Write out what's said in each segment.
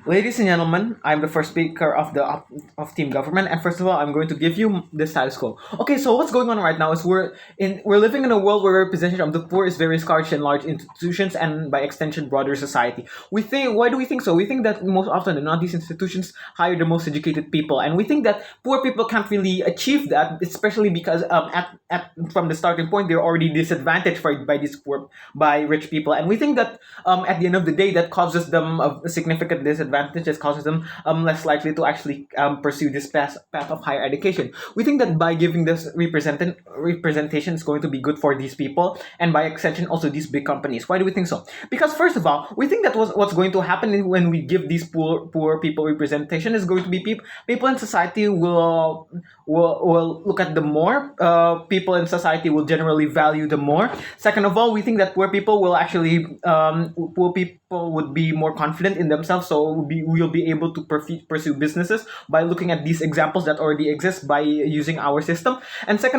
Ladies and gentlemen, I'm the first speaker of team government, and first of all, I'm going to give you the status quo. Okay, so what's going on right now is we're living in a world where representation of the poor is very scarce in large institutions and by extension broader society. We think Why do we think so? We think that most often than not, these institutions hire the most educated people, and we think that poor people can't really achieve that, especially because from the starting point they're already disadvantaged by these poor by rich people, and we think that at the end of the day that causes them a significant disadvantage. It causes them less likely to actually pursue this path of higher education. We think that by giving this representation is going to be good for these people and by extension also these big companies. Why do we think so? Because first of all, we think that what's going to happen when we give these poor people representation is going to be people in society will look at them more. People in society will generally value them more. Second of all, we think that poor people would be more confident in themselves, so we'll be able to pursue businesses by looking at these examples that already exist by using our system. And third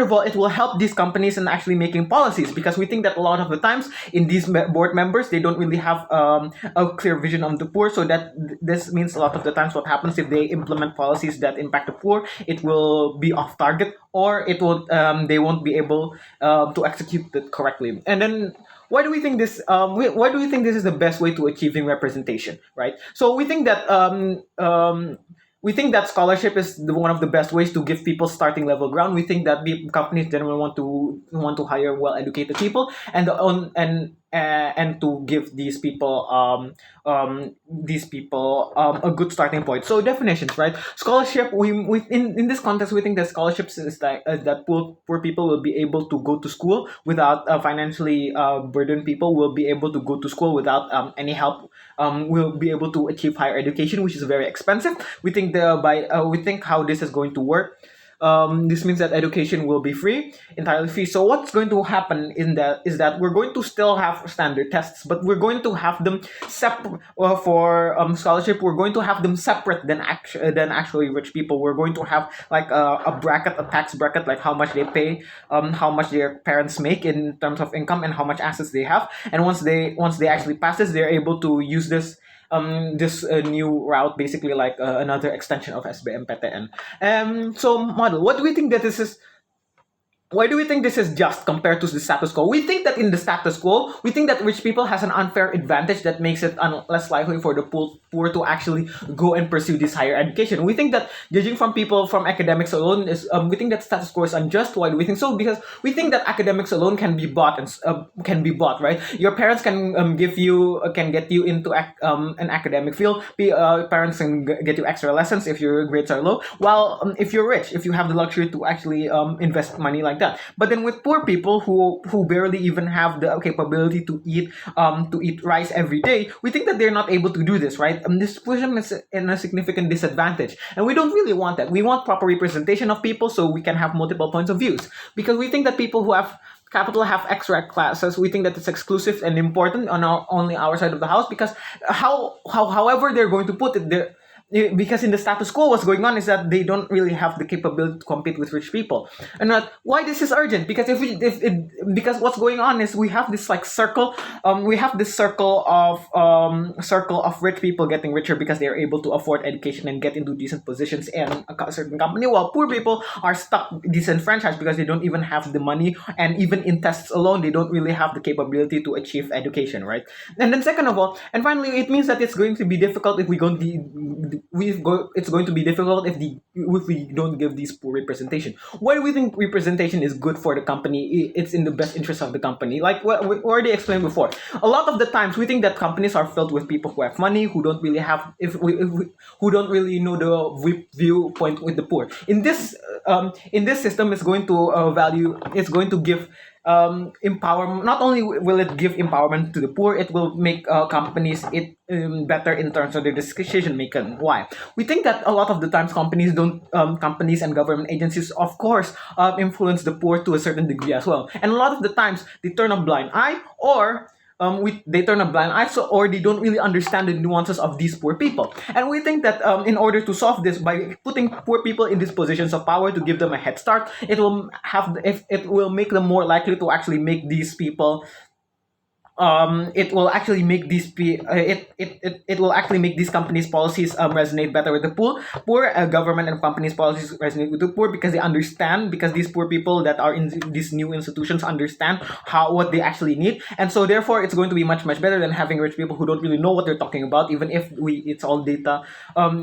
of all, it will help these companies in actually making policies, because we think that a lot of the times in these board members they don't really have a clear vision on the poor. So that this means a lot of the times what happens if they implement policies that impact the poor, it will be off target, or it will they won't be able to execute it correctly. And then why do we think this? Why do we think this is the best way to achieving representation? Right. So we think that scholarship is one of the best ways to give people starting level ground. We think that companies generally want to hire well educated people and to give these people a good starting point. So definitions, right? Scholarship. We in this context, we think that scholarships is that poor people will be able to go to school without financially burdened people will be able to go to school without any help. Will be able to achieve higher education, which is very expensive. We think how this is going to work. This means that education will be free, entirely free. So what's going to happen in that is that we're going to still have standard tests, but we're going to have them separate for scholarship. We're going to have them separate than actually rich people. We're going to have like a tax bracket, like how much they pay, how much their parents make in terms of income, and how much assets they have. And once they actually pass this, they're able to use this new route, basically like another extension of SBMPTN. So model, what do we think that this is? Why do we think this is just compared to the status quo? We think that in the status quo, we think that rich people has an unfair advantage that makes it less likely for the poor to actually go and pursue this higher education. We think that judging from people from academics alone is we think that status quo is unjust. Why do we think so? Because we think that academics alone can be bought and right. Your parents can can get you into an academic field. Parents can get you extra lessons if your grades are low. While if you're rich, if you have the luxury to actually invest money like that. But then with poor people who barely even have the capability to eat rice every day, we think that they're not able to do this, right? This puts them in a significant disadvantage, and we don't really want that. We want proper representation of people so we can have multiple points of views, because we think that people who have capital have extra classes. We think that it's exclusive and important on only our side of the house, because however they're going to put it there, because in the status quo what's going on is that they don't really have the capability to compete with rich people. And why this is urgent, because because what's going on is we have this like circle circle of rich people getting richer because they are able to afford education and get into decent positions in a certain company, while poor people are stuck disenfranchised because they don't even have the money, and even in tests alone they don't really have the capability to achieve education, right? And then second of all, and finally, it means that it's going to be difficult if it's going to be difficult if we don't give these poor representation. Why do we think representation is good for the company? It's in the best interest of the company. Like what we already explained before. A lot of the times we think that companies are filled with people who have money, who don't really have who don't really know the viewpoint with the poor. In this system, it's going to it's going to give empower. Not only will it give empowerment to the poor, it will make companies better in terms of their decision making. Why? We think that a lot of the times companies and government agencies, of course, influence the poor to a certain degree as well. And a lot of the times they turn a blind eye, or they turn a blind eye, or they don't really understand the nuances of these poor people. And we think that in order to solve this, by putting poor people in these positions of power to give them a head start, it will make them more likely to actually make these people it will actually make it will actually make these companies' policies resonate better with the poor. Government and companies' policies resonate with the poor because they understand, because these poor people that are in these new institutions understand how what they actually need, and so therefore it's going to be much better than having rich people who don't really know what they're talking about. Even if we it's all data,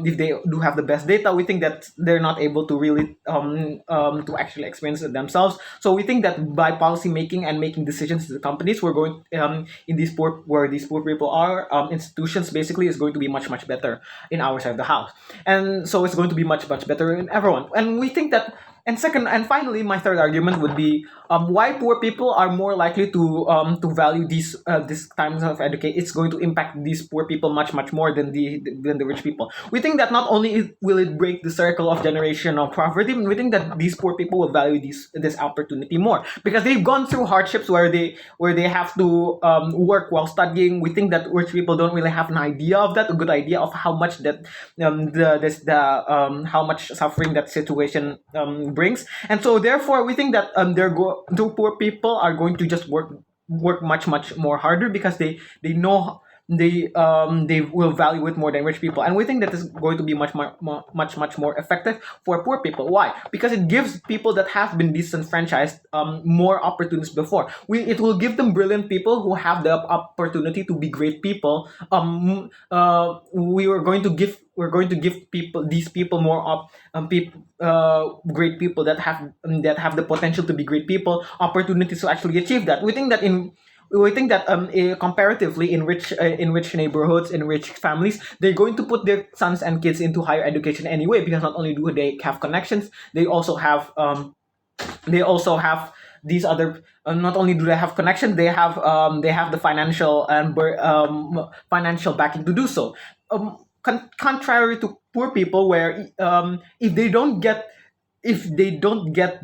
if they do have the best data, we think that they're not able to really to actually experience it themselves. So we think that by policy making and making decisions to the companies, we're going in these poor where these poor people are, institutions basically is going to be much better in our side of the house, and so it's going to be much better in everyone. And we think that. And second, and finally, my third argument would be why poor people are more likely to value these times of education. It's going to impact these poor people much more than the rich people. We think that not only will it break the circle of generational poverty, we think that these poor people will value this opportunity more because they've gone through hardships where they have to work while studying. We think that rich people don't really have an idea of that, a good idea of how much that how much suffering that situation brings, and so therefore we think that the poor people are going to just work much more harder because they know they will value it more than rich people, and we think that is going to be much more effective for poor people. Why? Because it gives people that have been disenfranchised more opportunities before. It will give them brilliant people who have the opportunity to be great people. We're going to give people these people more great people that have the potential to be great people opportunities to actually achieve that. We think that comparatively in rich neighborhoods, in rich families, they're going to put their sons and kids into higher education anyway, because not only do they have connections, they also have these other not only do they have connections, they have the financial and financial backing to do so. Contrary to poor people, where if they don't get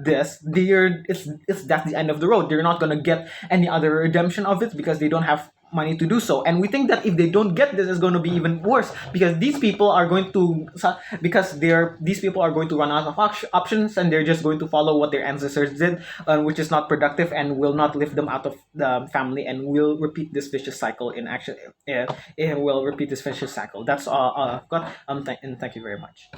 this, it's that's the end of the road. They're not gonna get any other redemption of it because they don't have money to do so. And we think that if they don't get this, it's going to be even worse because these people are going to run out of options, and they're just going to follow what their ancestors did, which is not productive and will not lift them out of the family, and will repeat this vicious cycle in action. It will repeat this vicious cycle. That's all I've got. And thank you very much.